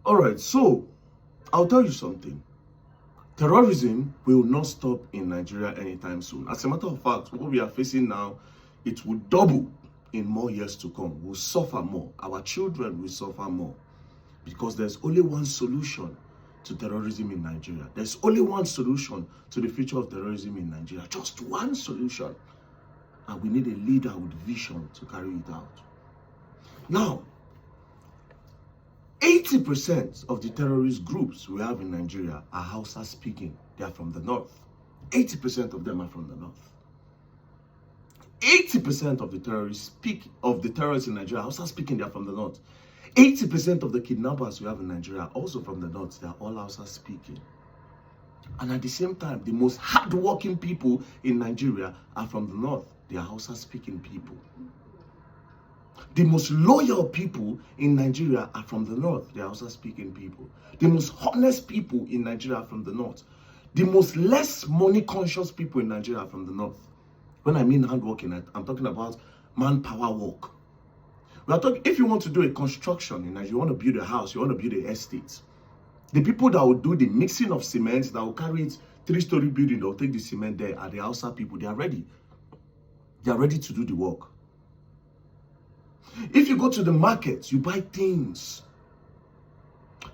All right, so I'll tell you something. Terrorism will not stop in Nigeria anytime soon. As a matter of fact, what we are facing now, it will double in more years to come. We'll suffer more. Our children will suffer more because there's only one solution to terrorism in Nigeria. There's only one solution to the future of terrorism in Nigeria. Just one solution. And we need a leader with vision to carry it out. Now, 80% of the terrorist groups we have in Nigeria are Hausa speaking. They are from the north. 80% of them are from the north. 80% of the terrorists in Nigeria, Hausa speaking, they are from the north. 80% of the kidnappers we have in Nigeria are also from the north. They are all Hausa speaking. And at the same time, the most hardworking people in Nigeria are from the north. They are Hausa speaking people. The most loyal people in Nigeria are from the north. They are Hausa speaking people. The most honest people in Nigeria are from the north. The most less money conscious people in Nigeria are from the north. When I mean hardworking, I'm talking about manpower work. We are talking, if you want to do a construction in Nigeria, you want to build a house, you want to build an estate, the people that will do the mixing of cement, that will carry it 3-story building, that will take the cement there, are the Hausa people. They are ready. They are ready to do the work. If you go to the market, you buy things.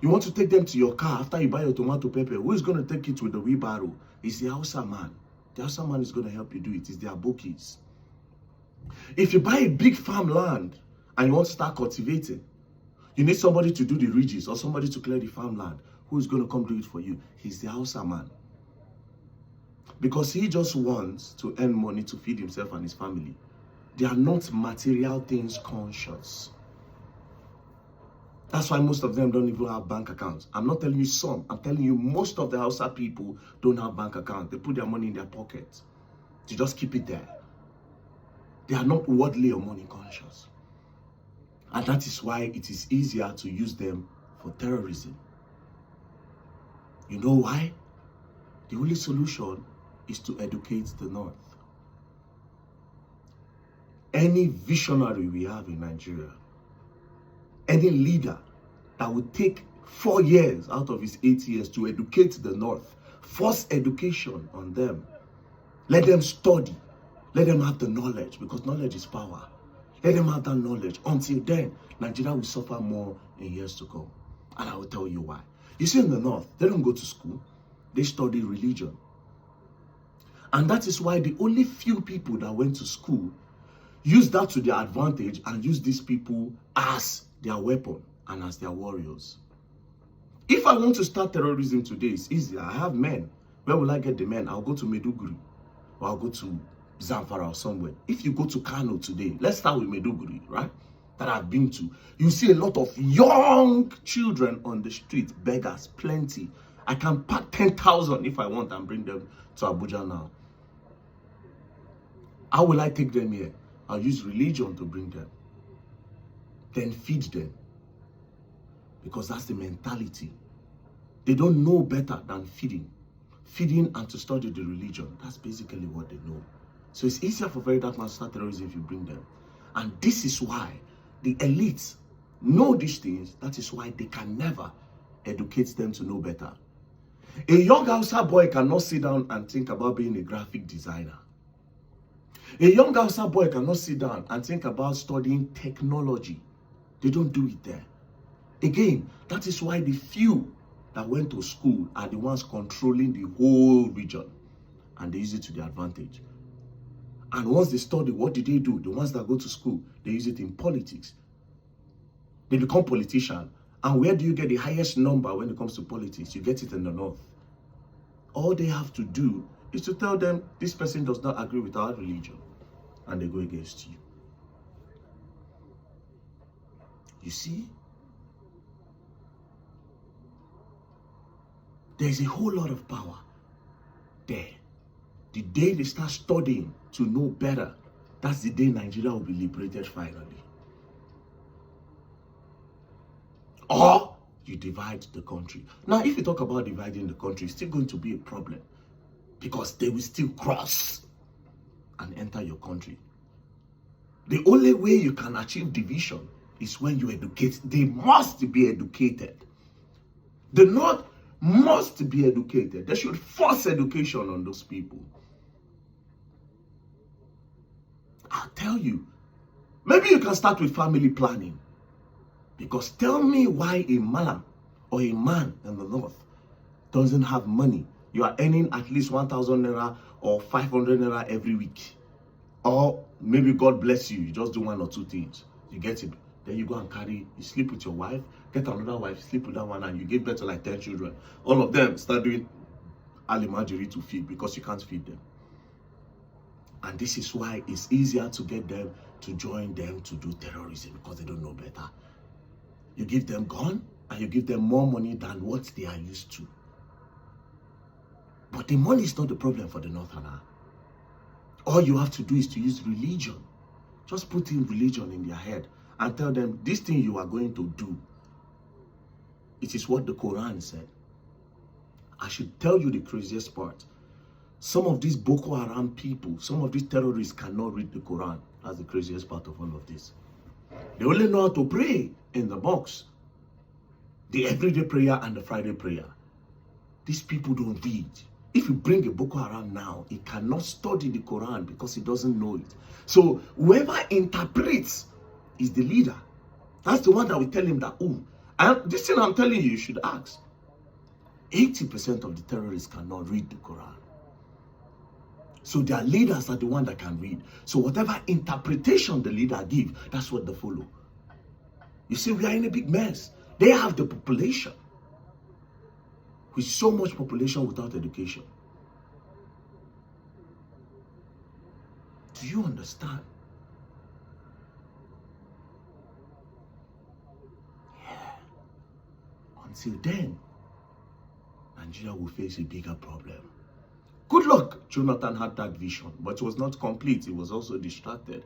You want to take them to your car after you buy your tomato pepper. Who is going to take it with the wheelbarrow? It's the Hausa man. The Hausa man is going to help you do it. It's the abokis. If you buy a big farmland and you want to start cultivating, you need somebody to do the ridges or somebody to clear the farmland. Who is going to come do it for you? He's the Hausa man. Because he just wants to earn money to feed himself and his family. They are not material things conscious. That's why most of them don't even have bank accounts. I'm not telling you some. I'm telling you most of the Hausa people don't have bank accounts. They put their money in their pockets. They just keep it there. They are not worldly or money conscious. And that is why it is easier to use them for terrorism. You know why? The only solution is to educate the North. Any visionary we have in Nigeria, any leader that would take 4 years out of his 8 years to educate the North, force education on them, let them study, let them have the knowledge, because knowledge is power. Let them have that knowledge. Until then, Nigeria will suffer more in years to come. And I will tell you why. You see, in the North, they don't go to school. They study religion. And that is why the only few people that went to school use that to their advantage and use these people as their weapon and as their warriors. If I want to start terrorism today, it's easy. I have men. Where will I get the men? I'll go to Maiduguri or I'll go to Zamfara or somewhere. If you go to Kano today, let's start with Maiduguri, right? That I've been to. You see a lot of young children on the street, beggars, plenty. I can pack 10,000 if I want and bring them to Abuja now. How will I take them here? I'll use religion to bring them. Then feed them. Because that's the mentality. They don't know better than feeding. Feeding and to study the religion. That's basically what they know. So it's easier for very dark man to start terrorism if you bring them. And this is why the elites know these things. That is why they can never educate them to know better. A young Hausa boy cannot sit down and think about being a graphic designer. A young Hausa boy cannot sit down and think about studying technology. They don't do it there. Again, that is why the few that went to school are the ones controlling the whole region. And they use it to their advantage. And once they study, what do? The ones that go to school, they use it in politics. They become politicians. And where do you get the highest number when it comes to politics? You get it in the North. All they have to do is to tell them, this person does not agree with our religion. And they go against you. You see? There's a whole lot of power there. The day they start studying to know better, that's the day Nigeria will be liberated finally. Or you divide the country. Now, if you talk about dividing the country, it's still going to be a problem. Because they will still cross and enter your country. The only way you can achieve division is when you educate. They must be educated. The North must be educated. They should force education on those people. I'll tell you. Maybe you can start with family planning. Because tell me why a man or a man in the North doesn't have money. You are earning at least 1,000 naira or 500 naira every week. Or maybe God bless you, you just do one or two things. You get it. Then you go and carry, you sleep with your wife, get another wife, sleep with that one, and you give birth to like 10 children. All of them start doing alimajiri to feed because you can't feed them. And this is why it's easier to get them to join them to do terrorism, because they don't know better. You give them gun and you give them more money than what they are used to. But the money is not the problem for the Northerner. All you have to do is to use religion. Just put in religion in their head and tell them, this thing you are going to do, it is what the Quran said. I should tell you the craziest part. Some of these Boko Haram people, some of these terrorists cannot read the Quran. That's the craziest part of all of this. They only know how to pray in the box. The everyday prayer and the Friday prayer. These people don't read. If you bring a Boko Haram now, he cannot study the Quran because he doesn't know it. So whoever interprets is the leader. That's the one that will tell him that, oh, and this thing I'm telling you, you should ask. 80% of the terrorists cannot read the Quran. So their leaders are the one that can read. So whatever interpretation the leader gives, that's what they follow. You see, we are in a big mess. They have the population. With so much population without education. Do you understand? Yeah. Until then, Nigeria will face a bigger problem. Good luck. Jonathan had that vision, but it was not complete. He was also distracted.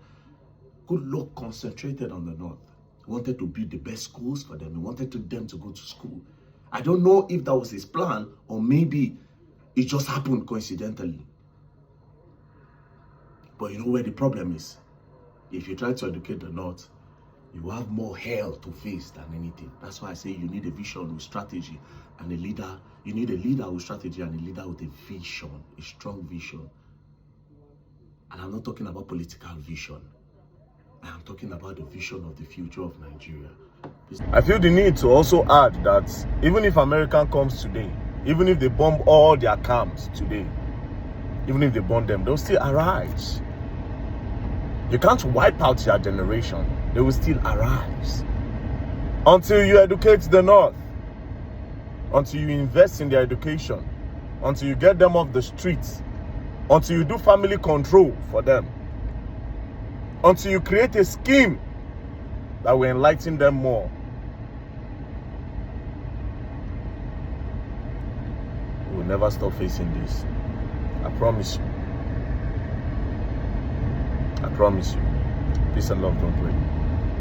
Good luck concentrated on the North. He wanted to build the best schools for them. He wanted them to go to school. I don't know if that was his plan or maybe it just happened coincidentally. But you know where the problem is? If you try to educate the North, you have more hell to face than anything. That's why I say you need a vision with strategy and a leader. You need a leader with strategy and a leader with a vision, a strong vision. And I'm not talking about political vision. I am talking about the vision of the future of Nigeria. I feel the need to also add that even if America comes today, even if they bomb all their camps today, even if they bomb them, they'll still arise. You can't wipe out their generation. They will still arise. Until you educate the North, until you invest in their education, until you get them off the streets, until you do family control for them, until you create a scheme that will enlighten them more. We will never stop facing this. I promise you. I promise you. Peace and love, don't break.